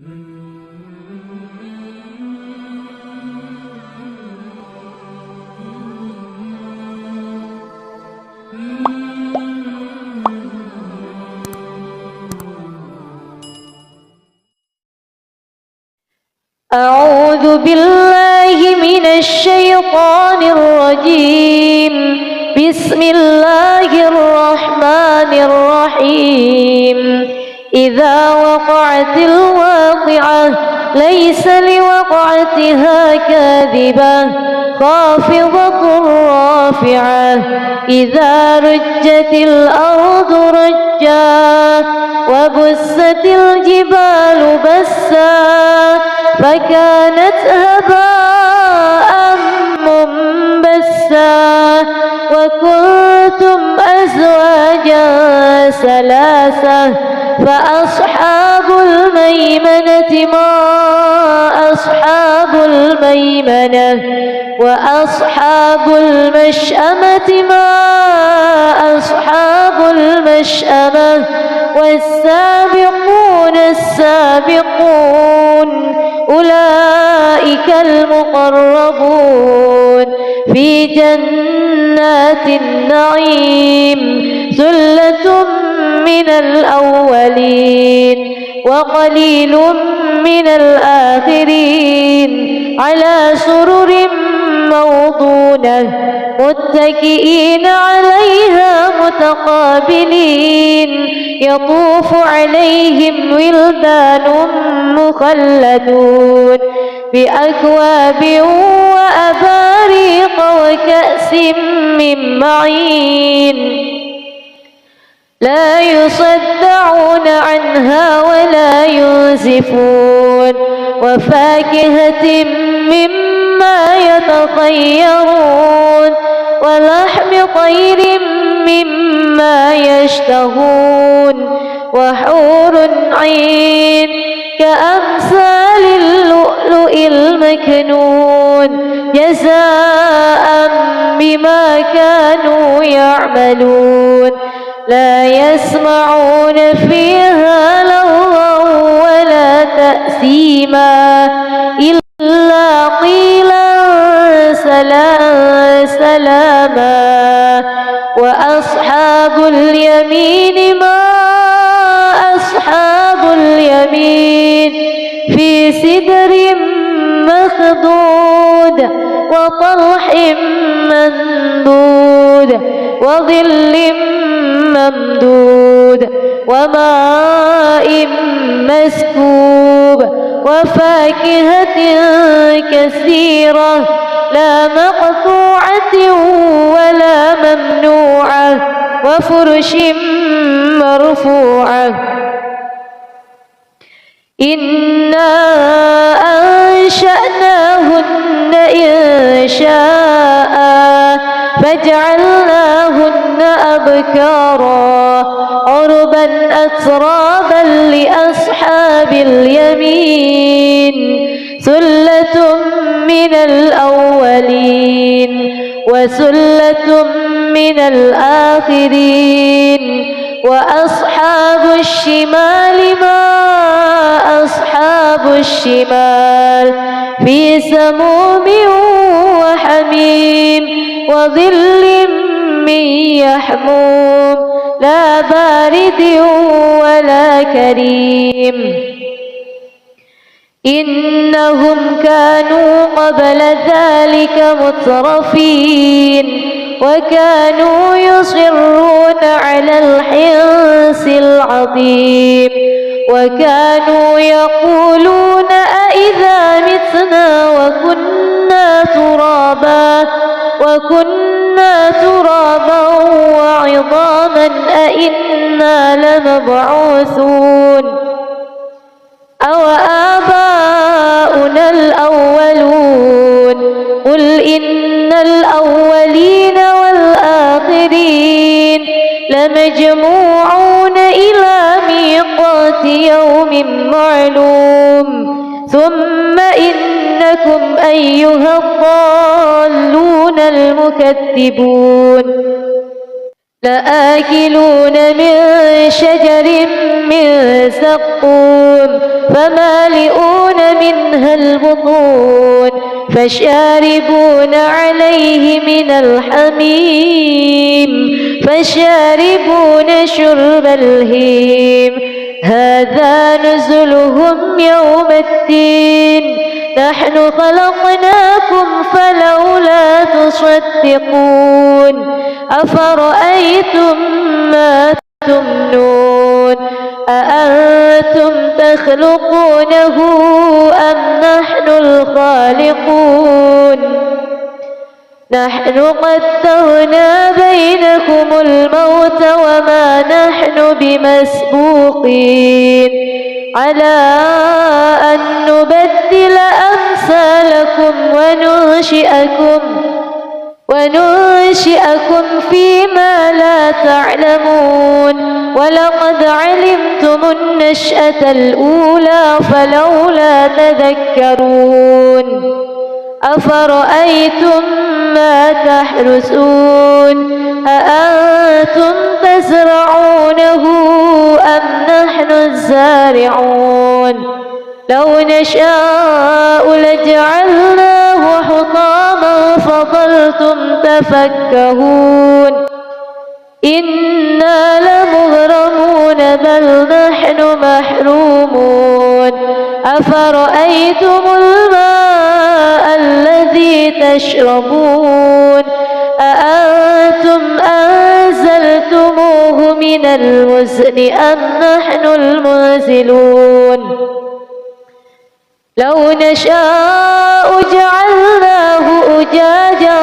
أعوذ بالله من الشيطان الرجيم. بسم الله الرحمن الرحيم. إذا وقعت الواقعة ليس لوقعتها كاذبة خافضة رافعة. إذا رجت الأرض رجا وبست الجبال بسا فكانت هباء منبثا وكنتم أزواجا ثلاثة فأصحاب الميمنة ما أصحاب الميمنة وأصحاب المشأمة ما أصحاب المشأمة والسابقون السابقون أولئك المقربون في جنات النعيم. ثلة من الأولين وقليل من الآخرين على سرر موضونة متكئين عليها متقابلين. يطوف عليهم ولدان مخلدون بأكواب وأباريق وكأس من معين لا يصدعون عنها ولا ينزفون وفاكهة مما يتخيرون ولحم طير مما يشتهون وحور عين كأمثال اللؤلؤ المكنون جزاء بما كانوا يعملون. لا يسمعون فيها لغوا ولا تأثيما إلا قيلا سلاما. وأصحاب اليمين ما أصحاب اليمين في سدر مخضود وطلح ممدود وظل ممدود وماء مسكوب وفاكهة كثيرة لا مقطوعة ولا ممنوعة وفرش مرفوعة. إنا أنشأناهن إنشاء فجعلناهن أبكارا عربا أترابا لأصحاب اليمين. ثلة من الأولين وثلة من الآخرين. وأصحاب الشمال ما أصحاب الشمال في سموم وحميم وظل من يحموم لا بارد ولا كريم. إنهم كانوا قبل ذلك مترفين وكانوا يصرون على الحنث العظيم وكانوا يقولون أإذا متنا وكنا ترابا وعظاما أإنا لمبعوثون أو آباؤنا الأولون. قل إن الأولين والآخرين لمجموعون إلى ميقات يوم معلوم. ثم إنكم أيها الضالون المكذبون لآكلون من شجر من زقوم فمالئون منها البطون فشاربون عليه من الحميم فشاربون شرب الهيم هذا نزلهم يوم الدين نحن خلقناكم فلولا تصدقون أفرأيتم ما تمنون أأنتم تخلقونه أم نحن الخالقون نحن قدرنا بينكم الموت وما نحن بمسبوقين على أن نبدل أمثالكم وننشئكم فيما لا تعلمون ولقد علمتم النشأة الأولى فلولا تذكرون أفرأيتم ما تحرثون أأنتم تزرعونه أم نحن الزارعون لو نشاء لجعلناه حطاما فظلتم تفكهون إنا لمغرمون بل نحن محرومون أفرأيتم الماء الذي تشربون أأنتم أنزلتموه من المزن أم نحن المنزلون لو نشاء جعلناه أجاجا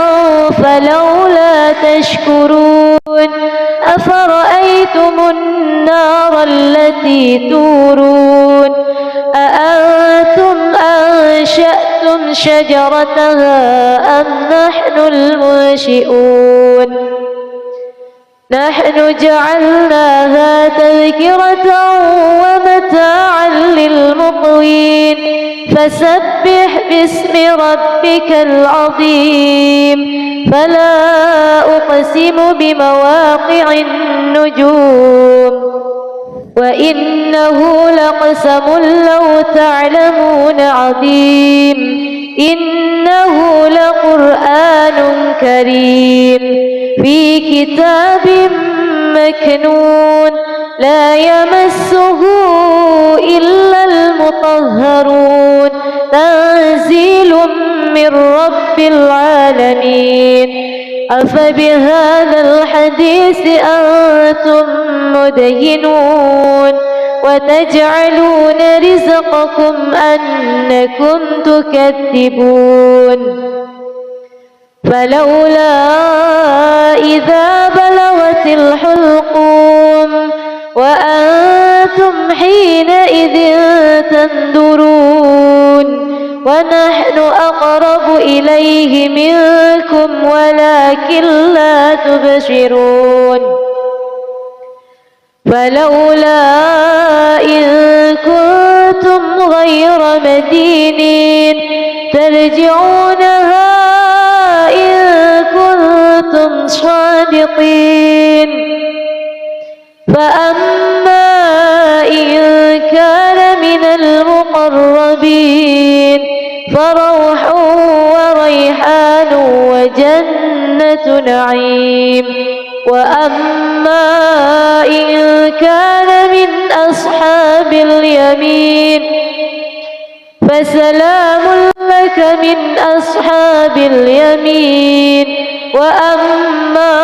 فلولا تشكرون أفرأيتم النار التي تورون أأنتم أنشأتم شجرتها أم نحن المنشئون نحن جعلناها تذكرة ومتاعا للمقوين فسبح باسم ربك العظيم فلا أقسم بمواقع النجوم وإنه لقسم لو تعلمون عظيم إنه لقرآن كريم في كتاب مكنون لا يمسه إلا المطهرون تنزيل من رب العالمين أفبهذا الحديث أنتم مدهنون وتجعلون رزقكم أنكم تكذبون فلولا إذا بلغت الحلقوم وأنتم حينئذ تنظرون ونحن أقرب إليه منكم ولكن لا تبصرون فلولا إن كنتم غير مدينين ترجعونها إن كنتم صادقين فأما إن كان من المقربين فروح وريحان وجنة نعيم وأما إن كان من أصحاب اليمين فسلام لك من أصحاب اليمين وأما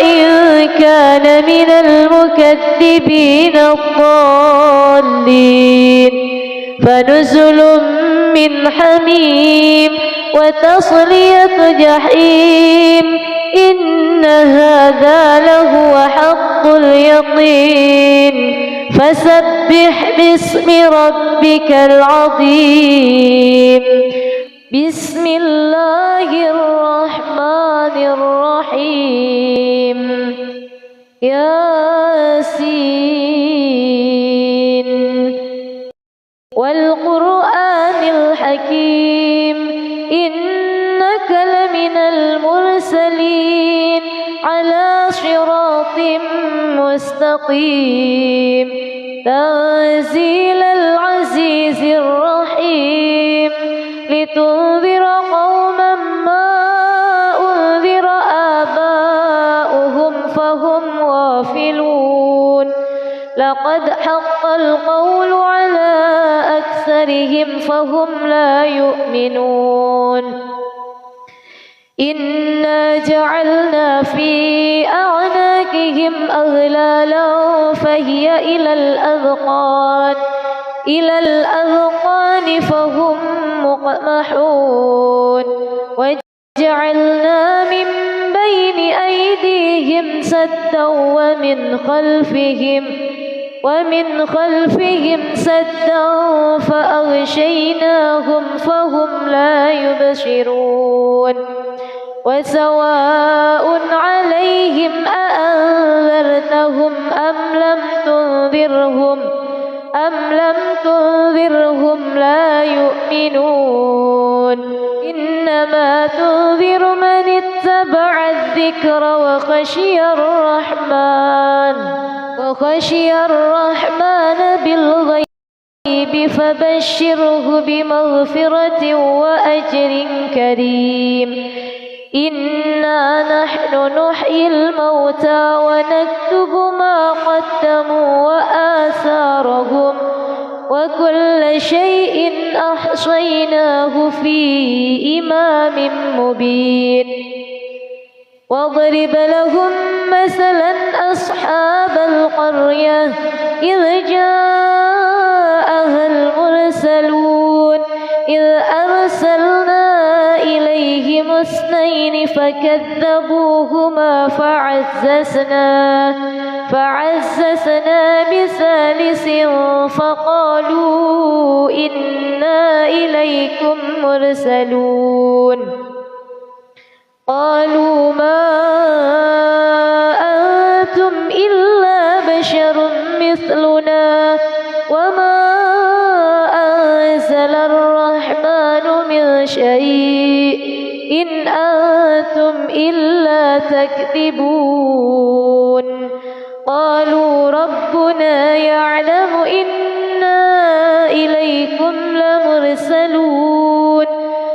إن كان من المكذبين الضالين فنزل من حميم وتصلية جحيم إن هذا لهو حق اليقين فسبح باسم ربك العظيم بسم الله الرحمن الرحيم ياسين والقرآن الحكيم إنك لمن المرسلين على صراط مستقيم تنزيل العزيز الرحيم لتنذر قوما ما أنذر آباؤهم فهم غافلون لقد حق القول على أكثرهم فهم لا يؤمنون إنا جعلنا في أعناقهم أغلالا فهي إلى الأذقان فهم مقمحون وجعلنا من بين أيديهم سدا ومن خلفهم سدا فأغشيناهم فهم لا يبصرون وسواء عليهم أأنذرتهم أم لم تنذرهم لا يؤمنون إنما تنذر من اتبع الذكر وخشي الرحمن بالغيب فبشره بمغفرة وأجر كريم إنا نحن نحيي الموتى ونكتب ما قدموا وآثارهم وكل شيء أحصيناه في إمام مبين واضرب لهم مثلا أصحاب القرية إذ جاءها المرسلون إذ أرسلنا إليهم اثنين فكذبوهما فعززنا بثالث فقالوا إنا إليكم مرسلون قالوا ما أنتم إلا بشر مثلنا وما أنزل الرحمن من شيء إن أنتم إلا تكذبون قالوا ربنا يعلم إنا إليكم لمرسلون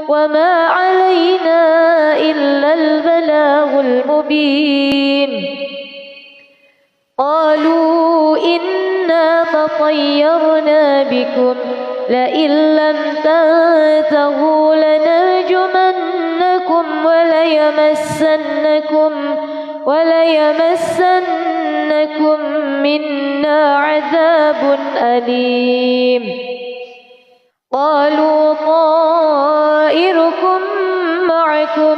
وما علينا إلا البلاغ المبين قالوا إنا تطيرنا بكم لئن لم تنتهوا لنرجمنكم وليمسنكم منا عذاب أليم قالوا طائركم معكم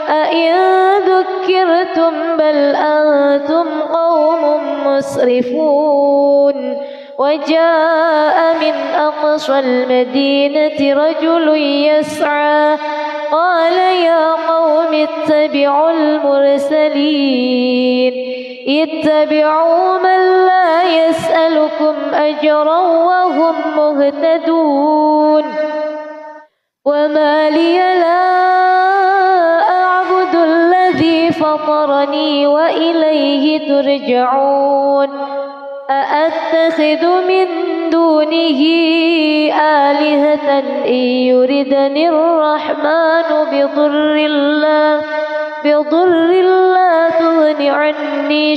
أئن ذكرتم بل أنتم قوم مسرفون وجاء من أقصى المدينة رجل يسعى قال يا قوم اتبعوا المرسلين اتبعوا من لا يسألكم أجرا وهم مهتدون وما لي لا أعبد الذي فطرني وإليه ترجعون أأتخذ من دونه آلهة إن يردني الرحمن بضر لا تغن عني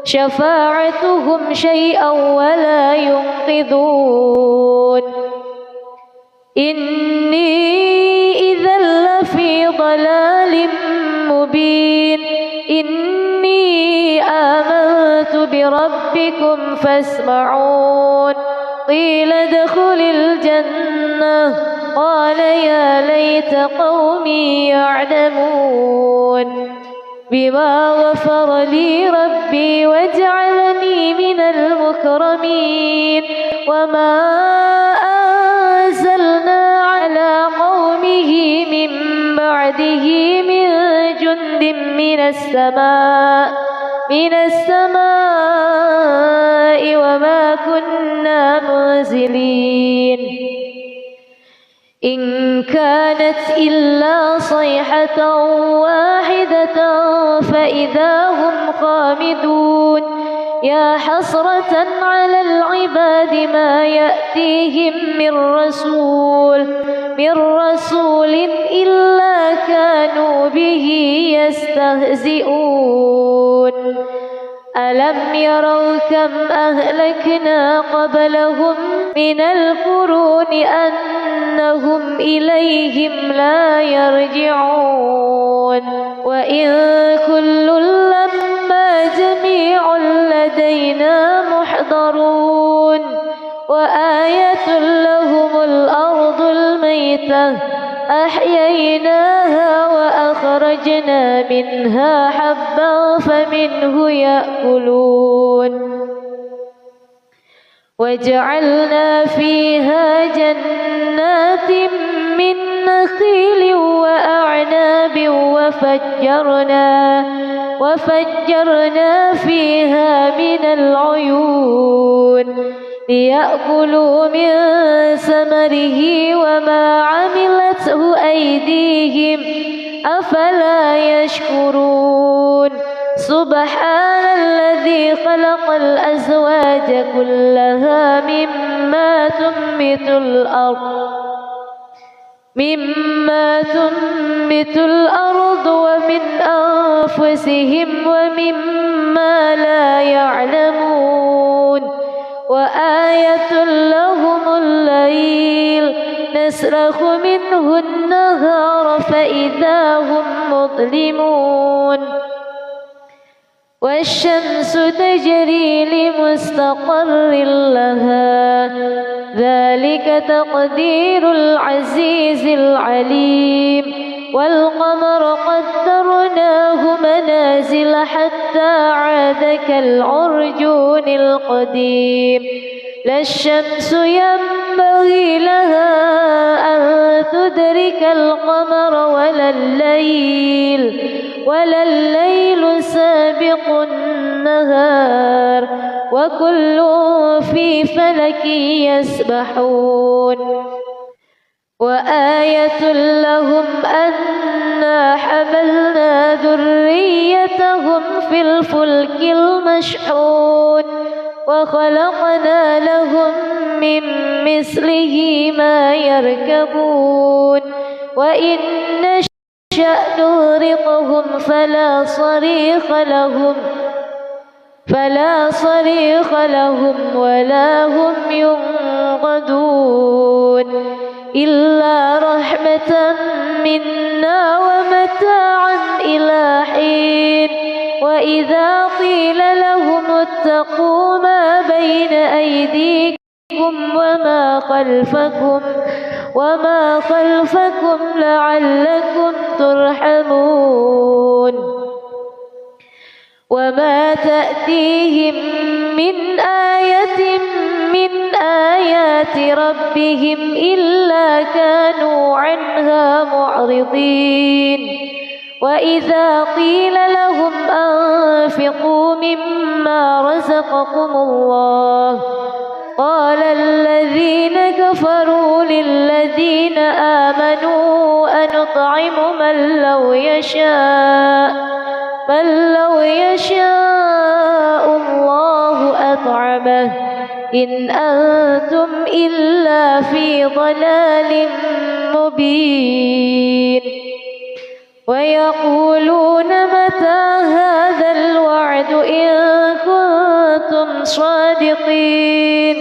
شفاعتهم شيئا ولا ينقذون إني إذا لفي ضلال مبين إني آمنت بربكم فاسمعون قيل ادخل الجنة قال يا ليت قومي يعلمون بما غفر لي ربي وجعلني من المكرمين وما أنزلنا على قومه من بعده من جند من السماء وما كنا منزلين إن كانت إلا صيحة واحدة فإذا هم خامدون يا حسرة على العباد ما يأتيهم من رسول إلا كانوا به يستهزئون ألم يروا كم أهلكنا قبلهم من القرون أنهم إليهم لا يرجعون وإن كل لما جميع لدينا محضرون وآية لهم الأرض الميتة أحييناها وأخرجنا منها حبا فمنه يأكلون وجعلنا فيها جنات من نخيل وأعناب وفجرنا فيها من العيون ليأكلوا من ثمره وما عملته أيديهم أفلا يشكرون سبحان الذي خلق الأزواج كلها مما تنبت الأرض ومن أنفسهم ومما لا يعلمون وآية لهم الليل نسلخ منه النهار فإذا هم مظلمون والشمس تجري لمستقر لها ذلك تقدير العزيز العليم والقمر قدرناه منازل حتى عاد كالعرجون القديم لا الشمس ينبغي لها أن تدرك القمر ولا الليل سابق النهار وكل في فلك يسبحون وآية لهم أنا حملنا ذريتهم في الفلك المشحون وخلقنا لهم من مثله ما يركبون وإن نشأ نغرقهم فلا صريخ لهم ولا هم ينقذون إلا رحمة منا ومتاعا إلى حين وإذا قيل لهم اتقوا ما بين أيديكم وما خلفكم لعلكم ترحمون وما تأتيهم من آية من آيات ربهم إلا كانوا عنها معرضين وإذا قيل لهم أنفقوا مما رزقكم الله قال الذين كفروا للذين آمنوا أنطعم من لو يشاء الله أطعمه إن أنتم إلا في ضلال مبين ويقولون متى هذا الوعد إن كنتم صادقين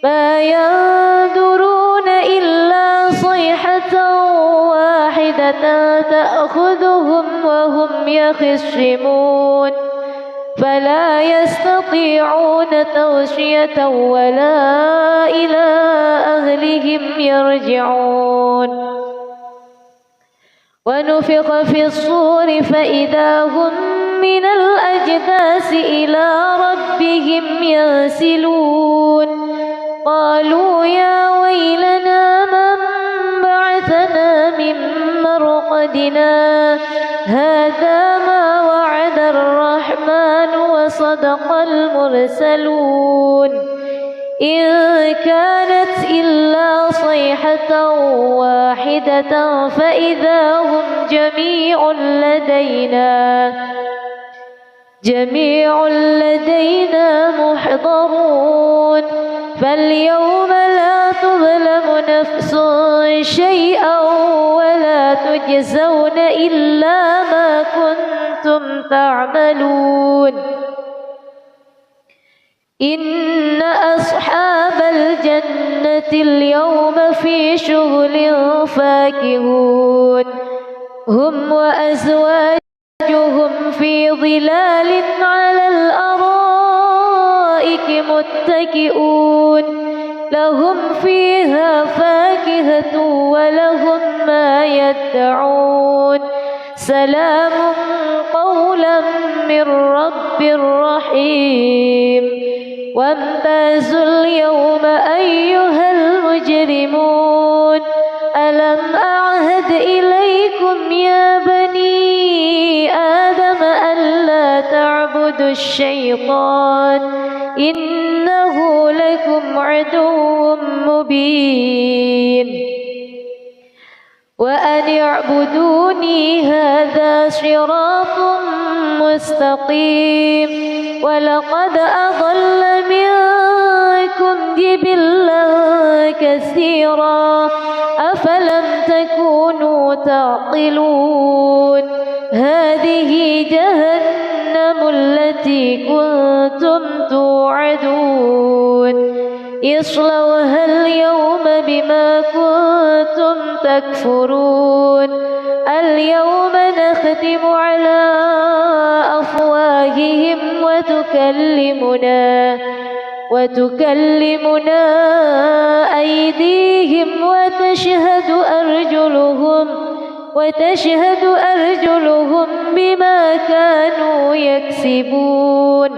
ما ينظرون إلا صيحة واحدة تأخذهم وهم يخصمون فلا يستطيعون توصية ولا إلى أهلهم يرجعون ونفخ في الصور فإذا هم من الأجداث إلى ربهم ينسلون قالوا يا ويلنا من بعثنا من مرقدنا هذا ما وعد الرحمن وصدق المرسلون إن كانت إلا صيحة واحدة فإذا هم جميع لدينا محضرون فاليوم لا تظلم نفس شيئا ولا تجزون إلا ما كنتم تعملون إن أصحاب الجنة اليوم في شغل فاكهون هم وأزواجهم في ظلال على الأرائك متكئون لهم فيها فاكهة ولهم ما يدعون سلام قولا من رب رحيم وامتازوا اليوم أيها المجرمون ألم أعهد إليكم يا بني آدم ألا تعبدوا الشيطان إنه لكم عدو مبين وأن اعبدوني هذا صراط مستقيم ولقد أضل منكم جبلا كثيرا أفلم تكونوا تعقلون هذه جهنم التي كنتم توعدون اصلوها اليوم بما كنتم تكفرون اليوم نختم على أفواههم وتكلمنا أيديهم وتشهد أرجلهم بما كانوا يكسبون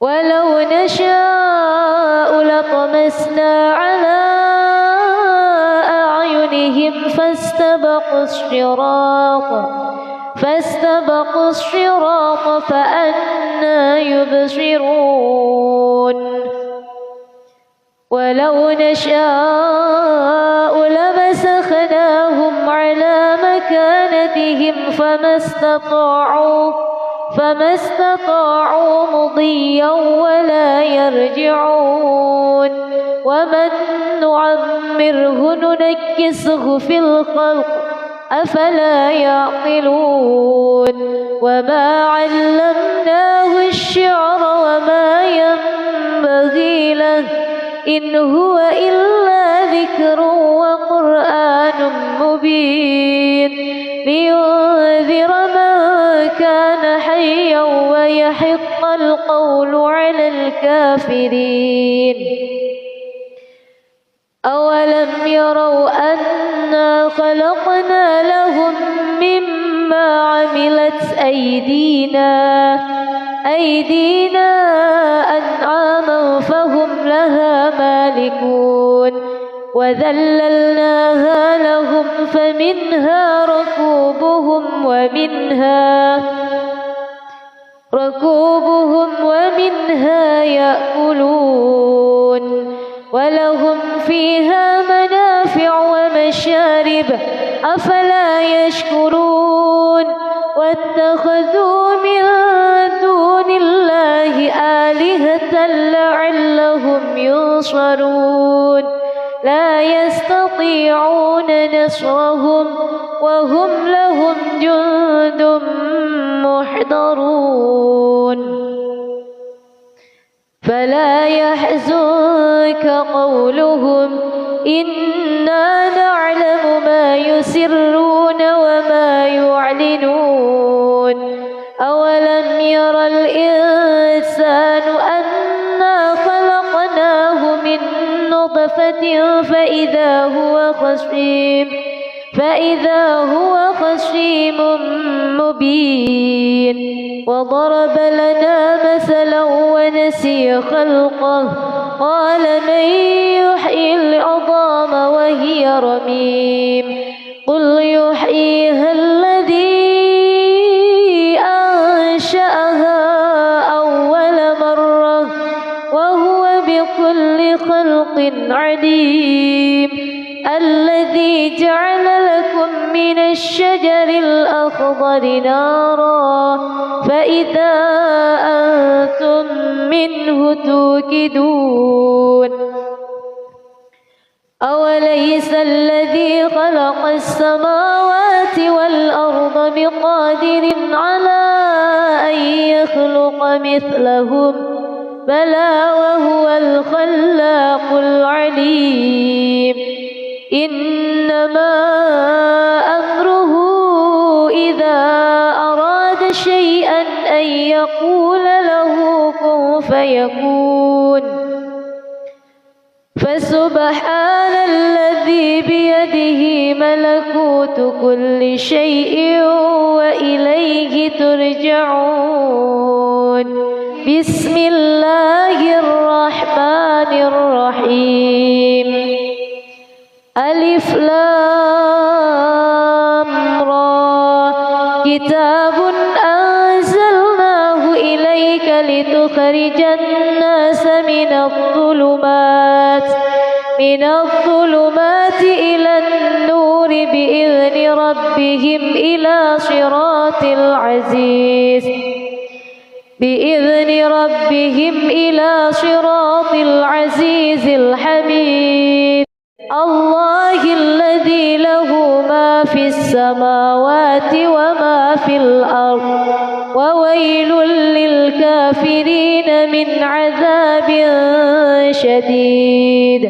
ولو نشاء لطمسنا على أعينهم فاستبقوا الصراط فأنى يبصرون ولو نشاء لمسخناهم على مكانتهم فما استطاعوا مضيا ولا يرجعون ومن نعمره ننكسه في الخلق أفلا يعقلون وما علمناه الشعر وما ينبغي له إن هو إلا ذكر وقرآن مبين لينذر من كان حيا ويحق القول على الكافرين أولم يروا أنا خلقنا لهم مما عملت أيدينا أنعاما فهم لها مالكون وذللناها لهم فمنها ركوبهم ومنها يأكلون ولهم فيها منافع ومشارب أفلا يشكرون واتخذوا من دون الله آلهة لعلهم ينصرون لا يستطيعون نصرهم وهم لهم جند محضرون فلا يحزنك قولهم إنا نعلم ما يسرون وما يعلنون أولم ير الإنسان أنا خلقناه من نطفة فإذا هو خصيم مبين وضرب لنا مثلا ونسي خلقه قال من يحيي العظام وهي رميم قل يحييها الذي أنشأها أول مرة وهو عليم الذي جعل لكم من الشجر الأخضر نارا فإذا أنتم منه توقدون أوليس الذي خلق السماوات والأرض بقادر على أن يخلق مثلهم بلى وهو الخلاق العليم إنما أمره إذا أراد شيئا أن يقول له كن فيكون فسبحان الذي بيده ملكوت كل شيء وإليه ترجعون بسم الله الرحمن الرحيم ألف لام را كتاب أنزلناه إليك لتخرج الناس من الظلمات إلى النور بإذن ربهم إلى صراط العزيز الحميد الله الذي له ما في السماوات وما في الأرض وويل للكافرين من عذاب شديد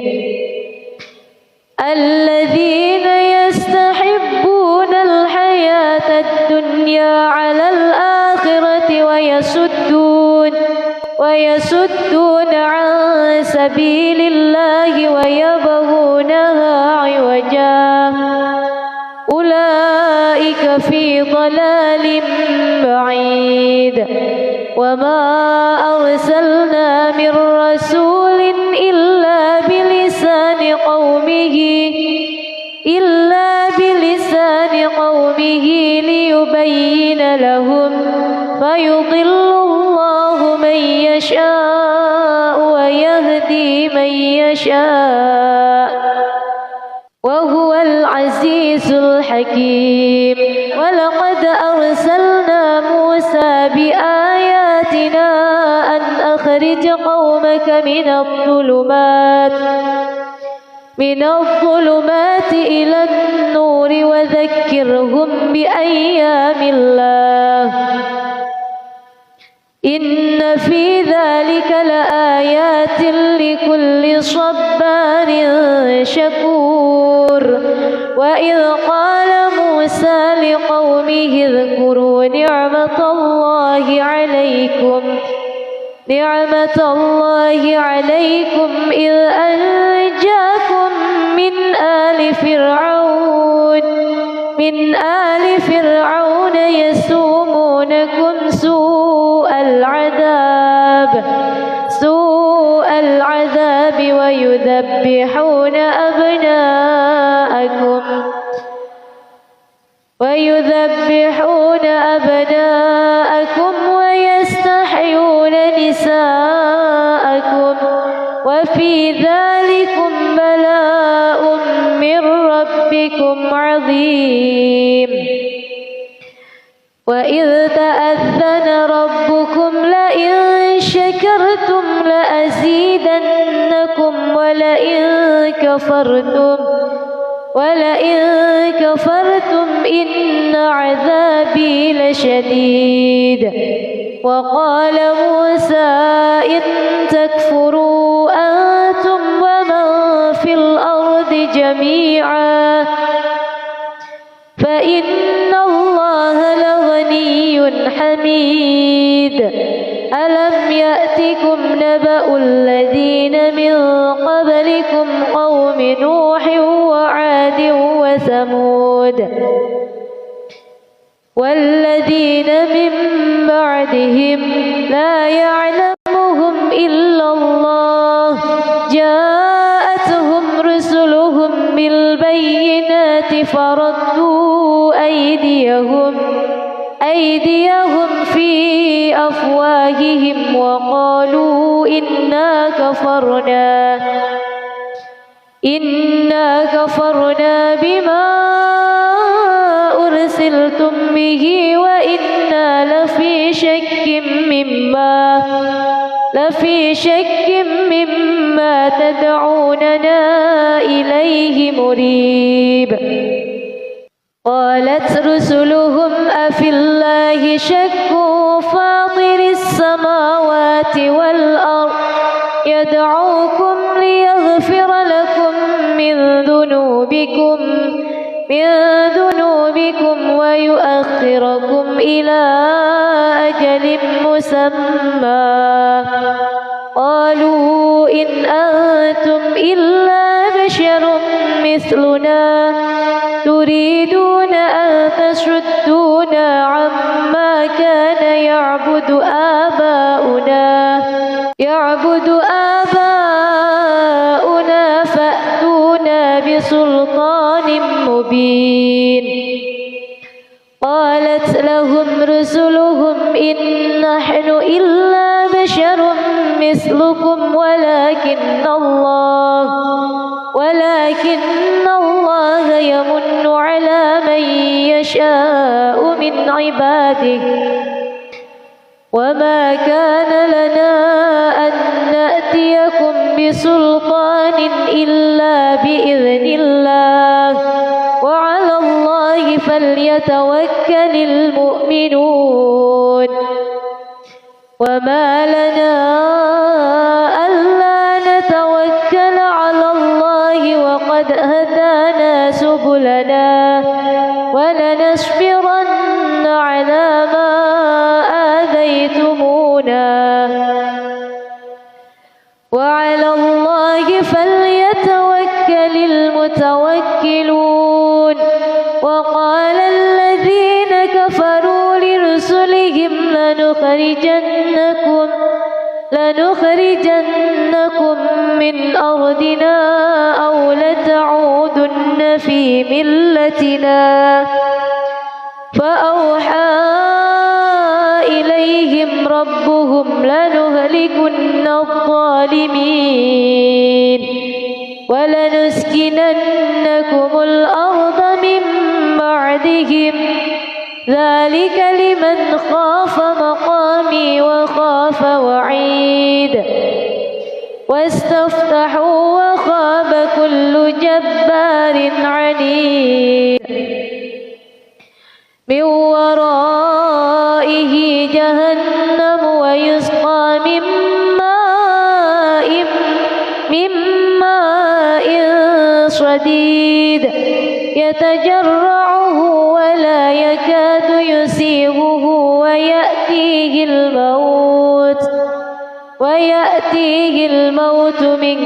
الذين يستحبون الحياة الدنيا على الآخرة ويصدون عن سبيل الله ويبغونها عوجا أولئك في ضلال بعيد وما أرسلنا من رسول إلا بلسان قومه ليبين لهم فيضل الله من يشاء ويهدي من يشاء وهو العزيز الحكيم ولقد أرسلنا موسى بآياتنا أن أخرج قومك من الظلمات إلى النور وذكرهم بأيام الله إن في ذلك لآيات لكل صبار شكور وإذ قال موسى لقومه اذكروا نعمة الله عليكم إذ أنجاكم من آل فرعون يسومونكم سوء العذاب ويذبحون أبناءكم ويستحيون نساءكم وفي ذلكم بلاء من ربكم عظيم وإذ تأذن ربكم لئن شكرتم لأزيدنكم ولئن كفرتم إن عذابي لشديد وقال موسى إن تكفروا أنتم ومن في الأرض جميعا فإن الله لغني حميد ألم يأتكم نبأ الذين من قبلكم قوم نوح وعاد وثمود والذين من بعدهم لا يعلمهم إلا الله جاءتهم رسلهم بالبينات فردوا أيديهم في أفواههم وقالوا إنا إنا كفرنا بما أرسلتم به وإنا لفي شك مما تدعوننا إليه مريب. قالت رسلهم أفي الله شك فاطر السماوات والأرض يدعوكم ليغفر لكم من ذنوبكم ويؤخركم إلى أجل مسمى. قالوا إن أنتم إلا بشر مثلنا تريدون أن تصدونا عما كان يعبد آباؤنا فأتونا بسلطان مبين. قالت لهم رسلهم إن نحن إلا بشر مثلكم ولكن الله يمن على من يشاء من عباده وما كان لنا أن نأتيكم بسلطان إلا بإذن الله وعلى الله فليتوكل المؤمنون. وما لنا ألا نتوكل على الله وقد هدانا سبلنا ولنصبرن على ما آذيتمونا وعلى الله فليتوكل المتوكلون. وقال الذين كفروا لرسلهم لنخرجنكم من أرضنا أو لتعودن في ملتنا. فأوحى إليهم ربهم لنهلكن الظالمين ولنسكننكم الأرض من بعدهم ذلك لمن خاف مقامي وخاف وعيد. واستفتحوا وخاب كل جبار عنيد. من ورائه جهنم ويسقى من ماء صديد يتجرعه ولا يكاد يسيغه ويأتيه الموت من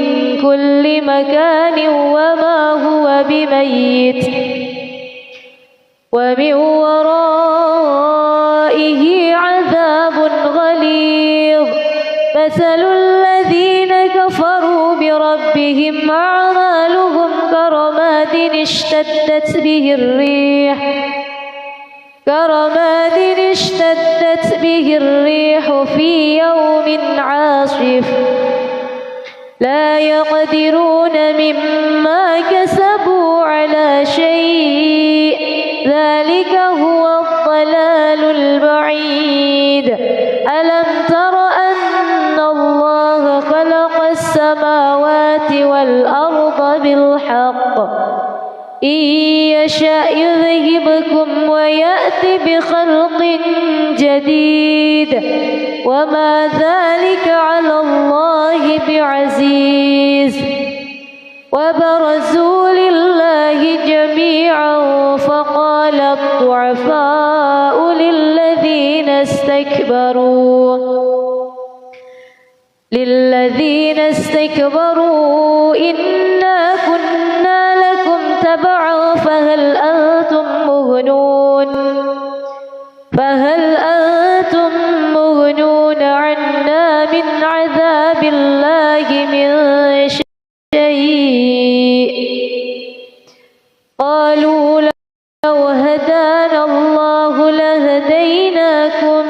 كل مكان وما هو بميت ومن ورائه عذاب غليظ. مثل الذين كفروا بربهم أعمالهم كرماد اشتدت به الريح في يوم عاصف لا يقدرون مما كسبوا على شيء ذلك هو الضلال البعيد. ألم تر أن الله خلق السماوات والأرض بالحق إن يشأ يذهبكم ويأتي بخلق جديد وما ذلك على الله بعزيز. وبرزوا لله جميعا فقال الضعفاء للذين استكبروا إنا كنا لكم تبعا فهل أنتم مغنون عنا من عذاب الله من شيء. قالوا لو هدانا الله لهديناكم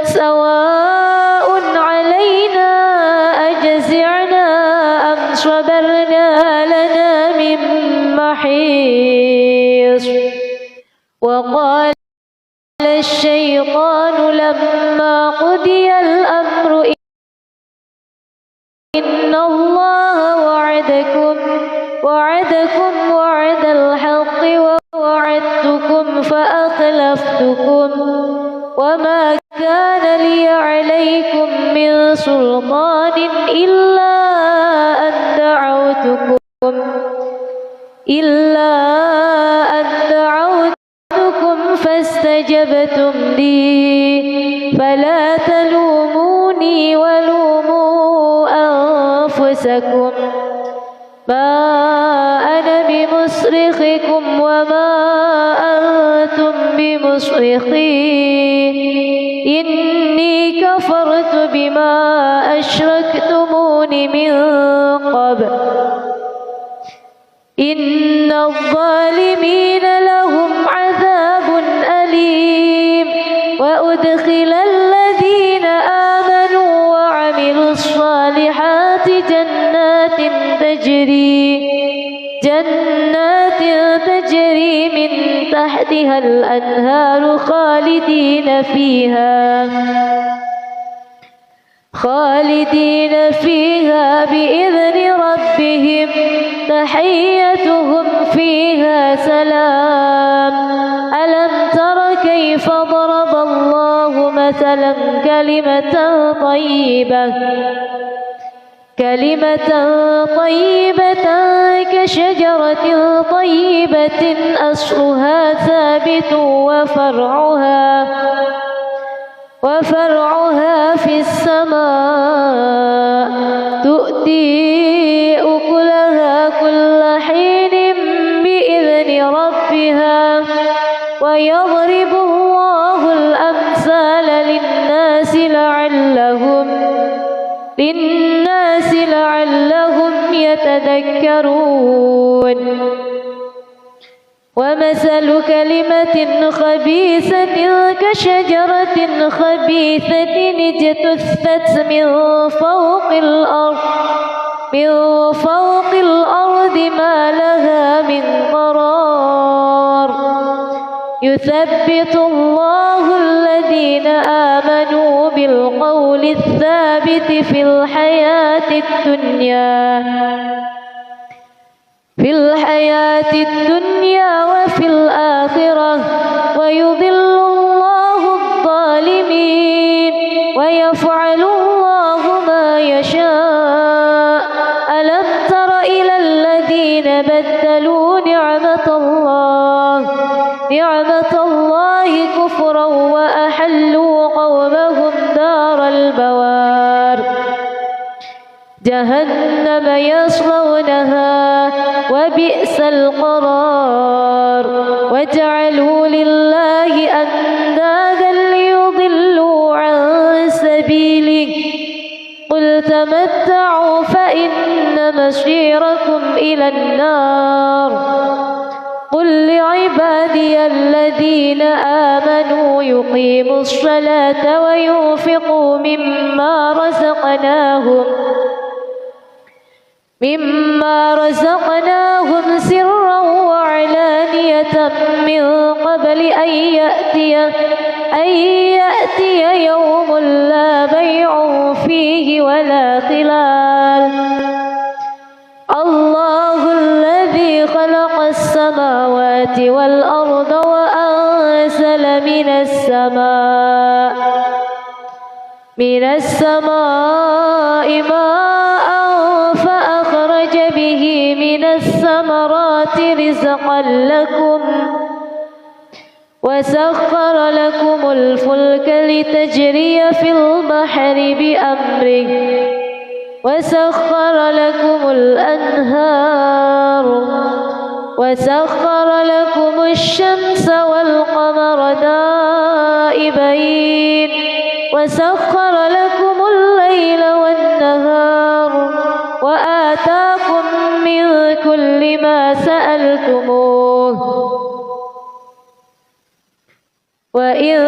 سواء علينا أجزعنا أم صبرنا لنا وقال الشيطان لما قضي الأمر إن الله وعدكم وعد الحق ووعدتكم فأخلفتكم وما كان لي عليكم من سلطان إلا أن دعوتكم فاستجبتم لي فلا تلوموني ولوموا أنفسكم ما أنا بمصرخكم وما أنتم بمصرخي إني كفرت بما أشركتمون من قبل إن الظالمين لهم عذاب أليم وأدخل الذين آمنوا وعملوا الصالحات جنات تجري من تحتها الأنهار خالدين فيها بإذن ربهم تحيتهم فيها سلام ألم تر كيف ضرب الله مثلا كلمة طيبة كشجرة طيبة أصلها ثابت وفرعها في السماء تؤتي أكلها كل حين بإذن ربها ويضرب الله الأمثال للناس لعلهم يتذكرون ومثل كلمة خبيثة كشجرة خبيثة اجتثت من فوق الأرض ما لها من قرار يثبت الله الذين آمنوا بالقول الثابت في الحياة الدنيا وفي الآخرة ويضل الله الظالمين ويفعل الله ما يشاء ألم تر إلى الذين بدلوا نعمة الله كفرا وأحلوا قومهم دار البوار جهنم يصلونها وبئس القرار وجعلوا لله أندادا ليضلوا عن سبيله قل تمتعوا فإن مصيركم إلى النار قل لعبادي الذين آمنوا يقيموا الصلاة وينفقوا مما رزقناهم سرا وعلانية من قبل أن يأتي يوم لا بيع فيه ولا خلال الله الذي خلق السماوات والأرض وأنزل من السماء ماء فأخرج به من الثمرات رزقا لكم وسخر لكم الفلك لتجري في البحر بأمره وسخر لكم الأنهار وسخر لكم الشمس والقمر دائبين وسخر لكم الليل والنهار وآتاكم من كل ما سألتموه وإن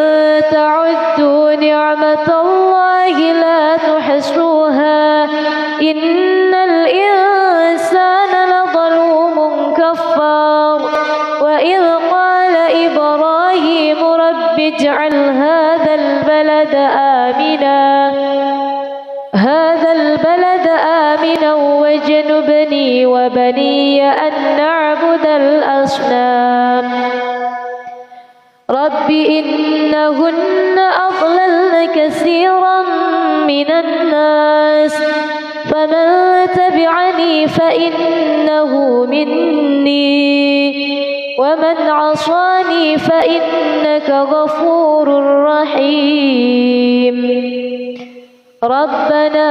تعدوا نعمة الله لا تحصوها إن الإنسان لظلوم كفار وإذ قال إبراهيم اجعل هذا البلد آمنا واجنبني وبني أن نعبد الأصنام رب إنهن أضللن كثيرا من الناس فمن تبعني فإنه مني ومن عصاني فإنك غفور رحيم ربنا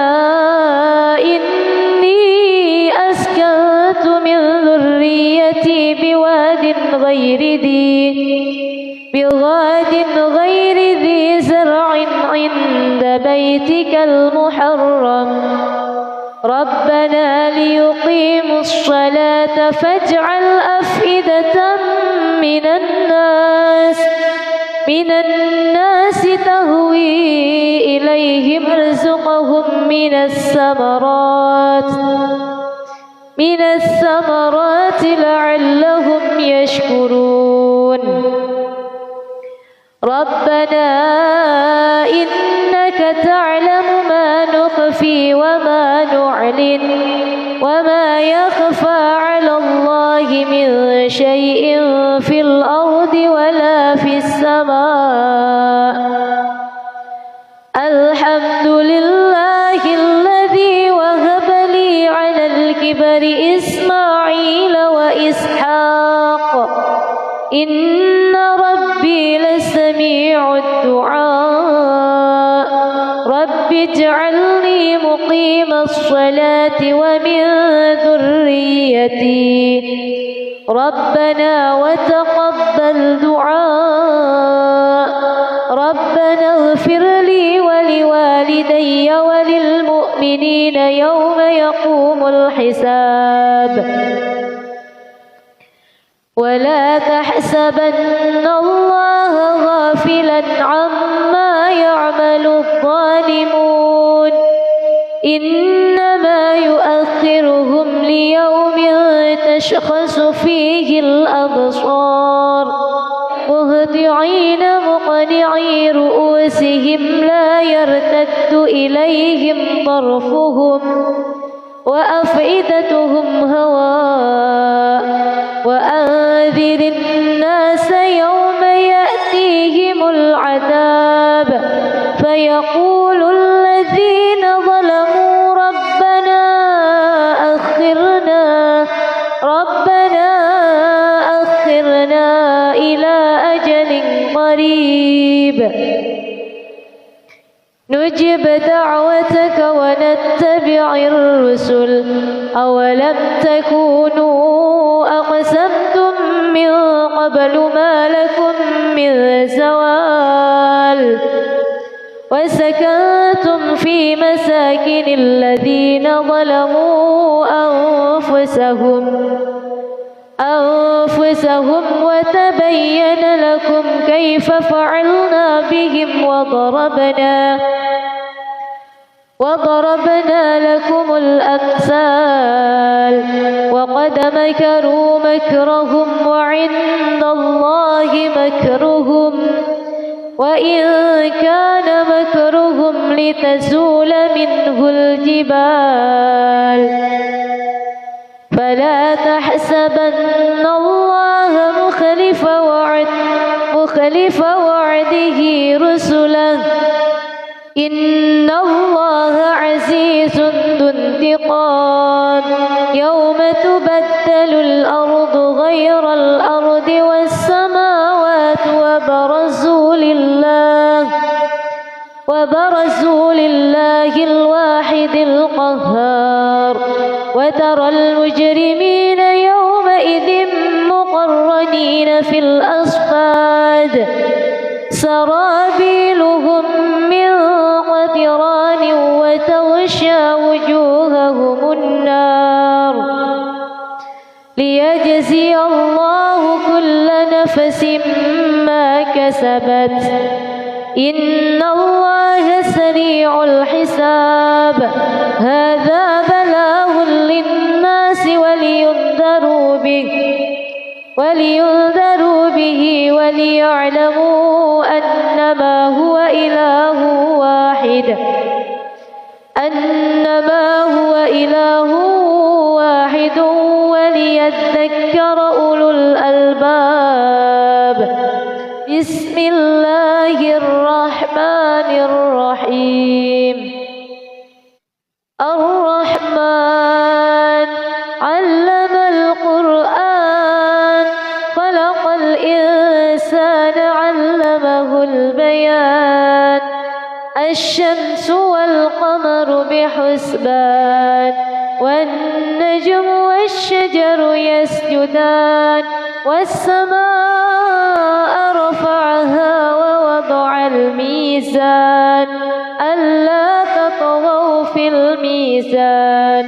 إني أسكنت من ذريتي بواد غير ذي زرع عند بيتك المحرم ربنا ليقيموا الصلاة فاجعل أفئدة من الناس تهوي إليهم ارزقهم من الثمرات لعلهم يشكرون ربنا إنك تعلم ما نخفي وما نعلن وما يخفى على الله من شيء في الأرض ولا في السماء الحمد لله الذي وهب لي على الكبر إسماعيل وإسحاق إن ربي لسميع الدعاء رب اجعلني مقيم الصلاة ومن ذريتي ربنا وتقبل دعاء ربنا اغفر لي ولوالدي وللمؤمنين يوم يقوم الحساب ولا تحسبن الله غافلا عما يعمل الظالمون إنما يؤخرهم ليوم تشخص فيه الأبصار مهطعين مقنعي رؤوسهم لا يرتد إليهم طرفهم وأفئدتهم هواء وأنذر الناس يوم يأتيهم العذاب فيقول الذين ظلموا ربنا أخرنا إلى أجل قريب نجب دعوتك ونتبع الرسل أولم تكونوا أقسمتم من قبل ما لكم من زوال وسكنتم في مساكن الذين ظلموا أنفسهم وتبين لكم كيف فعلنا بهم وضربنا لكم الأمثال وقد مكروا مكرهم وعند الله مكرهم وإن كان مكرهم لتزول منه الجبال فلا تحسبن الله مخلف وعده رسله إن الله عزيز ذو انتقام يوم تبدل الأرض غير الأرض والسماوات وبرزوا لله الواحد القهار وترى المجرمين يومئذ مقرنين في الأصفاد سرابيلهم من قطران وتغشى وجوههم النار ليجزي الله كل نفس ما كسبت إن الله سريع الحساب هذا بلاغ للناس ولينذروا به ولينذروا به وليعلموا أنما هو إله واحد وليذكر أولو الألباب. بسم الله الرحمن الرحيم. الرحمن علم القرآن خلق الإنسان علمه البيان. الشمس والقمر بحسبان والنجم والشجر يسجدان والسماء رفعها ووضع الميزان ألا تطغوا في الميزان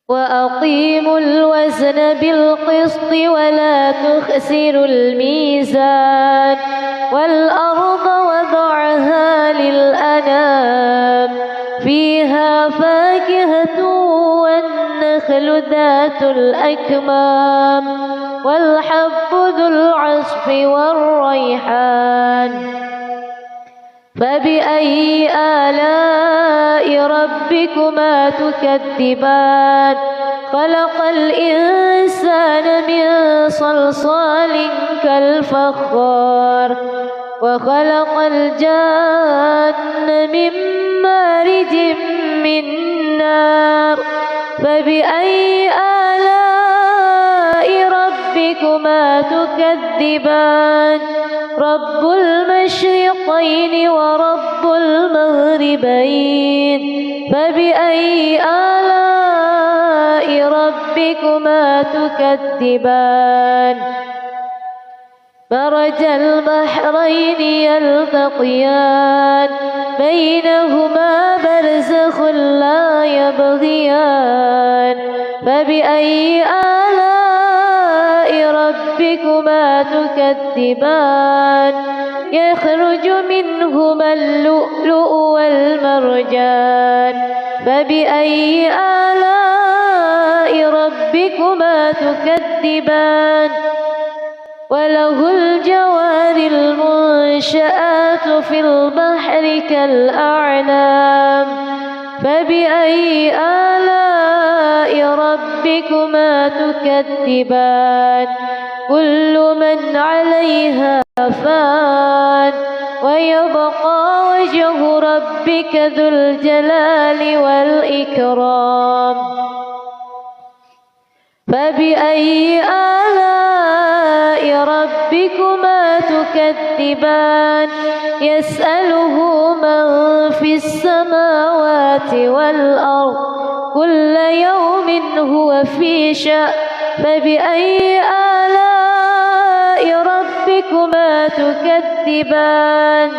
وأقيموا الوزن بالقسط ولا تخسروا الميزان والأرض وضعها للأنام فيها فاكهة والنخل ذات الأكمام والحب ذو العصف والريحان. فبأي آلاء ربكما تكذبان؟ خلق الإنسان من صلصال كالفخار وخلق الجان من مارج من نار. فبأي آلاء ربكما تكذبان؟ رب المشرقين ورب المغربين. فبأي آلاء ربكما تكذبان؟ مرج البحرين يلتقيان بينهما برزخ لا يبغيان. فبأي آلاء ربكما تكذبان؟ يخرج منهما اللؤلؤ والمرجان. فبأي آلاء ربكما تكذبان؟ وله الجوار المنشآت في البحر كالأعلام. فبأي آلاء ربكما تكذبان؟ كل من عليها فان ويبقى وجه ربك ذو الجلال والإكرام. فبأي آلاء ربكما تكذبان؟ يسأله من في السماوات والأرض كل يوم هو في شأن. فبأي آلاء ربكما تكذبان؟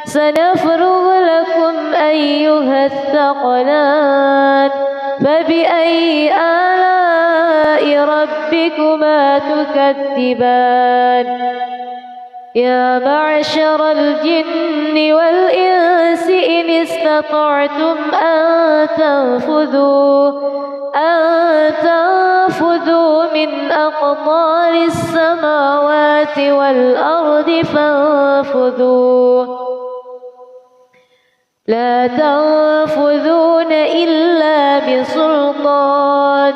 سنفرغ لكم أيها الثقلان. فبأي آلاء ربكما تكذبان؟ يا معشر الجن والإنس إن استطعتم أن تنفذوا من أقطار السماوات والأرض فانفذوا لا تنفذون إلا بسلطان.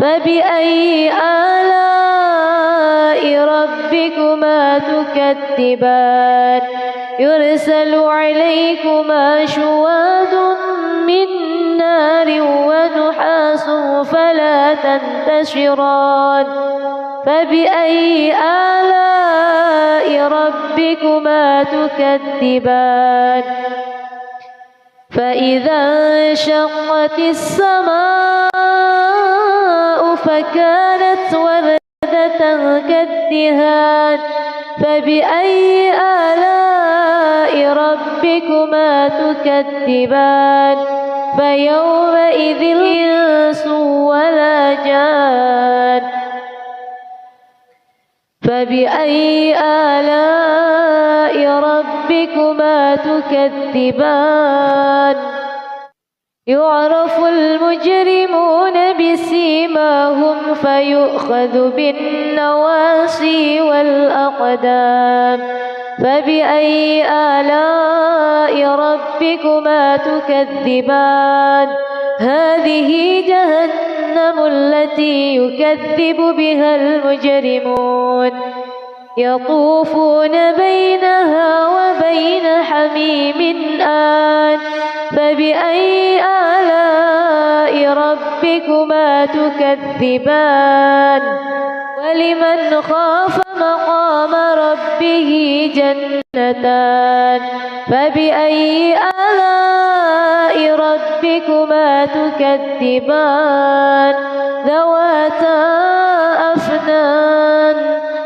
فبأي آلاء ربكما تكذبان؟ يرسل عليكما شواظ من نار ونحاس فلا تنتشران. فبأي آلاء ربكما تكذبان؟ فإذا انشقت السماء فكانت وردة كالدهان. فبأي آلاء ربكما تكذبان؟ فيومئذ الإنس ولا جان. فبأي آلاء ربكما تكذبان؟ يعرف المجرمون بسيماهم فيؤخذ بالنواصي والأقدام فبأي آلاء ربكما تكذبان هذه جهنم التي يكذب بها المجرمون يطوفون بينها وبين حميم آن فبأي آلاء ربكما تكذبان ولمن خاف مقام ربه جنتان فبأي آلاء ربكما تكذبان ذواتا أفنان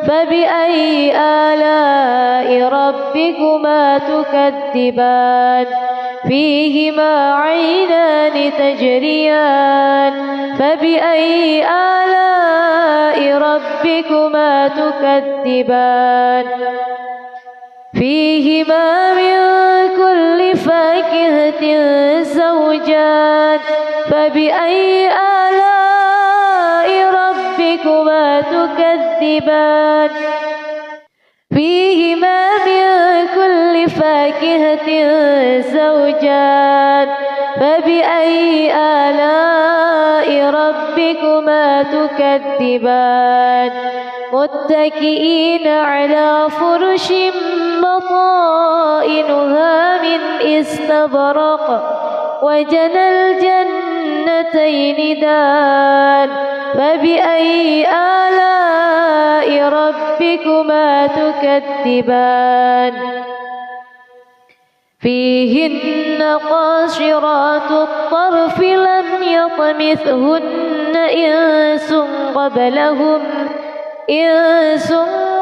فبأي آلاء ربكما تكذبان فيهما عينان تجريان فبأي آلاء ربكما تكذبان فيهما من كل فاكهة زوجان فبأي آلاء ربكما تكذبان فيهما من كل فاكهة زوجان فبأي آلاء ربكما تكذبان متكئين على فرش بطائنها من استبرق وجنى الجنتين دان فبأي آلاء ربكما تكذبان فيهن قاصرات الطرف لم يطمثهن إنس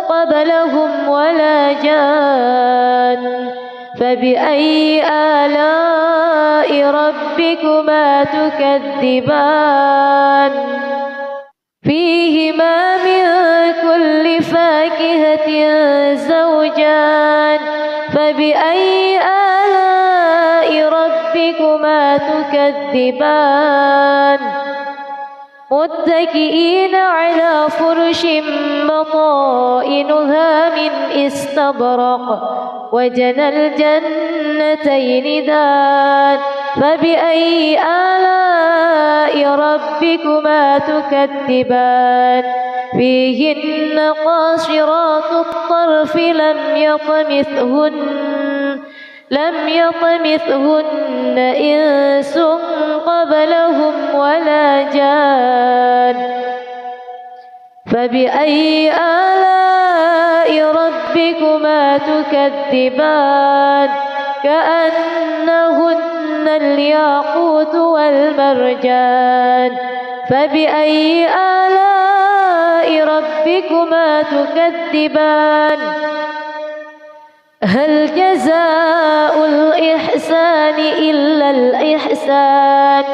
قبلهم ولا جان فبأي آلاء ربكما تكذبان فيهما من كل فاكهة زوجان فبأي آلاء ربكما تكذبان متكئين على فرش بطائنها من استبرق وجنى الجنتين دان فبأي آلاء ربكما تكذبان فيهن قاصرات الطرف لم يطمثهن إنس قبلهم ولا جان فبأي آلاء ربكما تكذبان كأنهن الياقوت والمرجان فبأي آلاء ربكما تكذبان هل جزاء الإحسان إلا الإحسان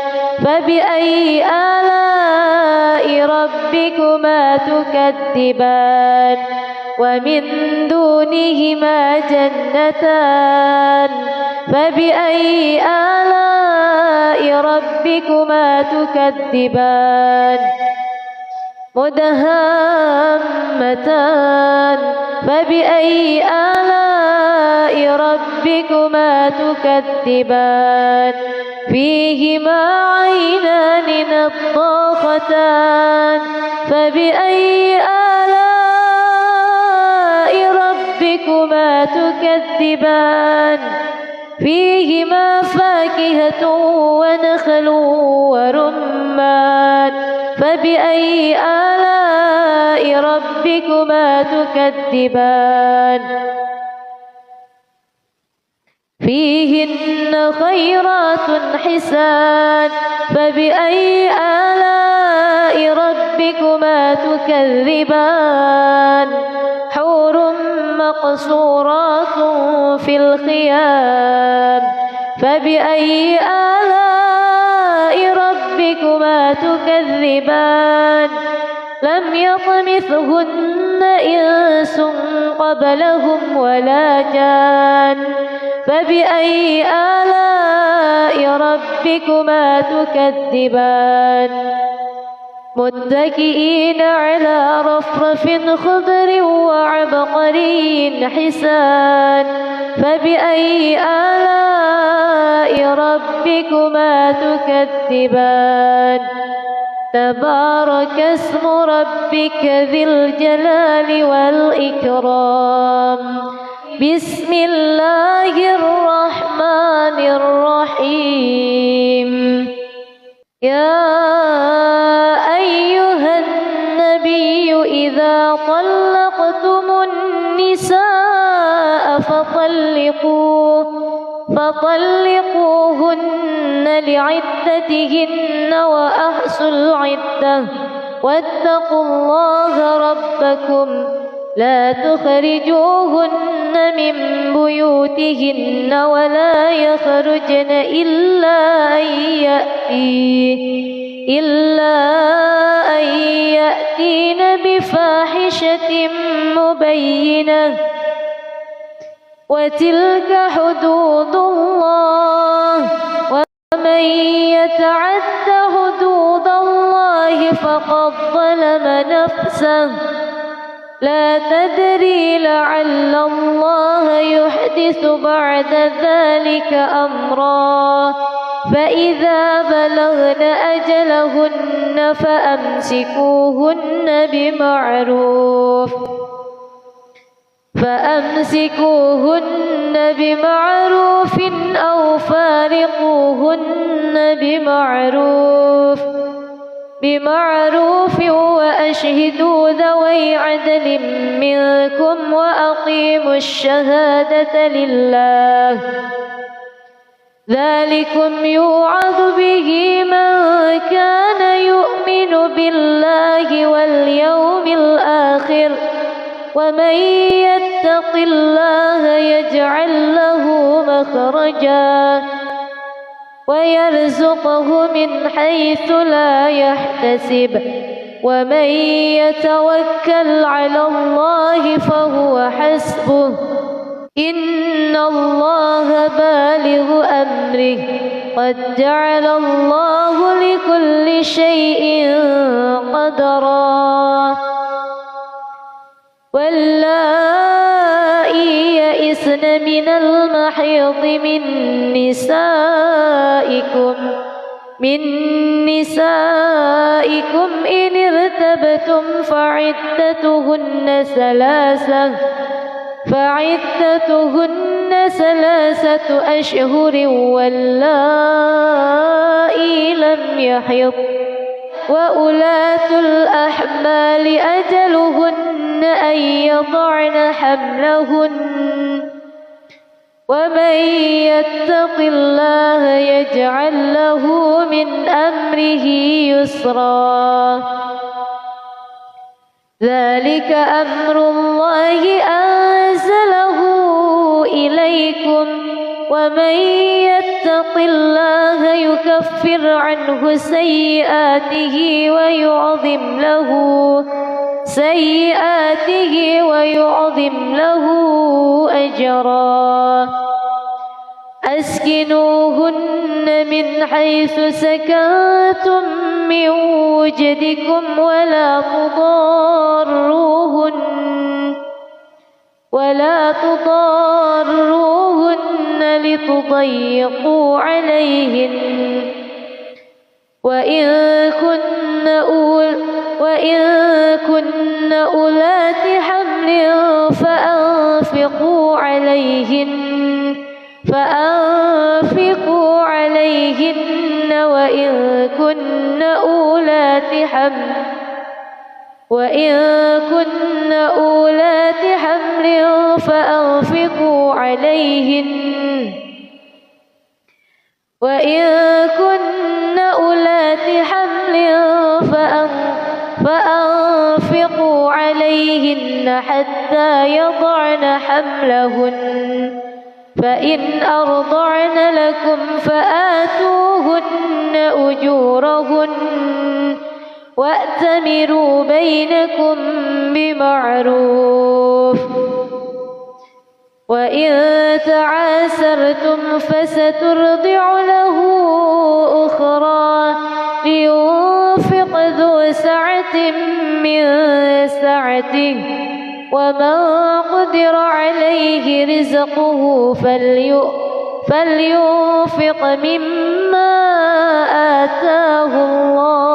فبأي آلاء ربكما تكذبان ومن دونهما جنتان فبأي آلاء ربكما تكذبان مدهامتان فبأي آلاء ربكما تكذبان فيهما عينان نضاختان فبأي آلاء ربكما تكذبان فيهما فاكهة ونخل ورمان فبأي آلاء ربكما تكذبان فيهن خيرات حسان فبأي آلاء ربكما تكذبان حور مقصورات في الخيام فبأي آلاء ربكما تكذبان لم يطمثهن إنس قبلهم ولا جان فبأي آلاء ربكما تكذبان متكئين على رفرف خضر وعبقري حسان فبأي آلاء ربكما تكذبان تبارك اسم ربك ذي الجلال والإكرام بسم الله الرحمن الرحيم يا أيها النبي إذا طلقتم النساء فطلقوهن لعدتهن وأحصوا العدة واتقوا الله ربكم لا تخرجوهن من بيوتهن ولا يخرجن إلا أن يأتين بفاحشة مبينة وتلك حدود الله ومن يتعد حدود الله فقد ظلم نفسه لا تدري لعل الله يحدث بعد ذلك أمرا فإذا بلغن أجلهن فأمسكوهن بمعروف أو فارقوهن بمعروف وأشهدوا ذوي عدل منكم وأقيموا الشهادة لله ذلكم يوعظ به من كان يؤمن بالله واليوم الآخر ومن يتق الله يجعل له مخرجا ويرزقه من حيث لا يحتسب ومن يتوكل على الله فهو حسبه إن الله بالغ أمره قد جعل الله لكل شيء قدرا واللائي يئسن من المحيض من نسائكم إن ارتبتم فعدتهن ثلاثة أشهر واللائي لم يحض وأولاة الأحمال أجلهن أن يضعن حملهن ومن يتق الله يجعل له من أمره يسرا ذلك أمر الله أنزله إليكم ومن يتق الله يكفر عنه سيئاته ويعظم له أجرا أسكنوهن من حيث سكنتم من وجدكم ولا تضاروهن لتضيقوا عليهن وإن كن أولات حمل فأنفقوا عليهن وإن كن أولات حمل فأنفقوا عليهن حتى يضعن حملهن فإن أرضعن لكم فآتوهن أجورهن وأتمروا بينكم بمعروف وإن تعاسرتم فسترضع له أخرى لينفق ذو سعة من سعته ومن قدر عليه رزقه فلينفق مما آتاه الله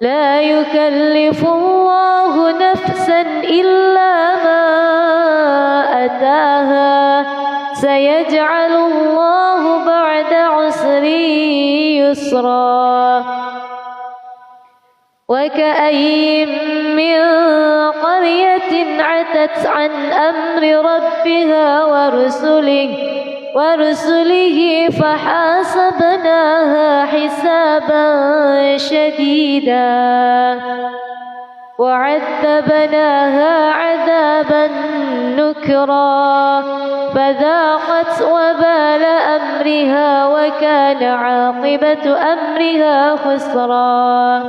لا يكلف الله نفسا إلا ما أتاها سيجعل الله بعد عسر يسرا وكأي من قرية عتت عن أمر ربها ورسله فحاسبناها حسابا شديدا وعذبناها عذابا نكرا فذاقت وبال أمرها وكان عاقبة أمرها خسرا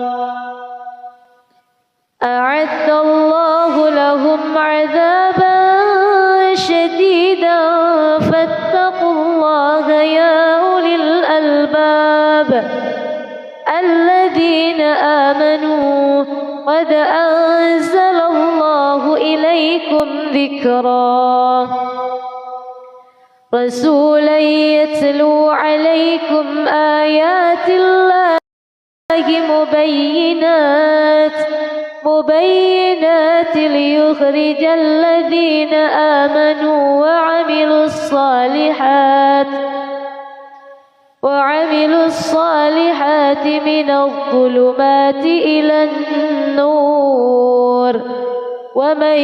أعد الله لهم عذابا شديدا فاتقوا الله يا أولي الألباب الذين آمنوا قد أنزل الله إليكم ذكرا رسولا يتلو عليكم آيات الله مبينات ليخرج الذين آمنوا وعملوا الصالحات من الظلمات إلى النور ومن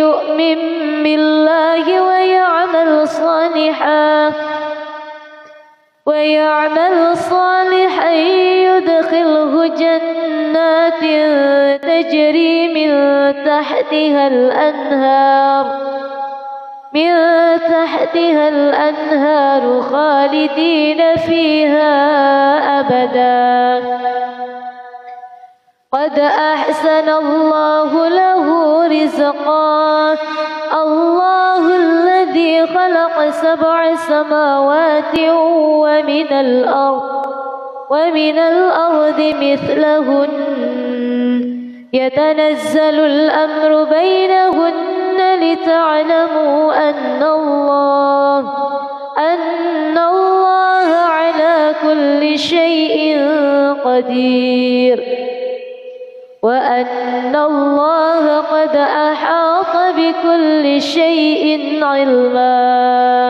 يؤمن بالله ويعمل صالحا يدخله جنات تجري من تحتها الأنهار خالدين فيها أبدا قد أحسن الله له رزقا الله الذي خلق 7 سماوات ومن الأرض مثلهن يتنزل الأمر بينهن لتعلموا أن الله على كل شيء قدير وأن الله قد أحاط بكل شيء علما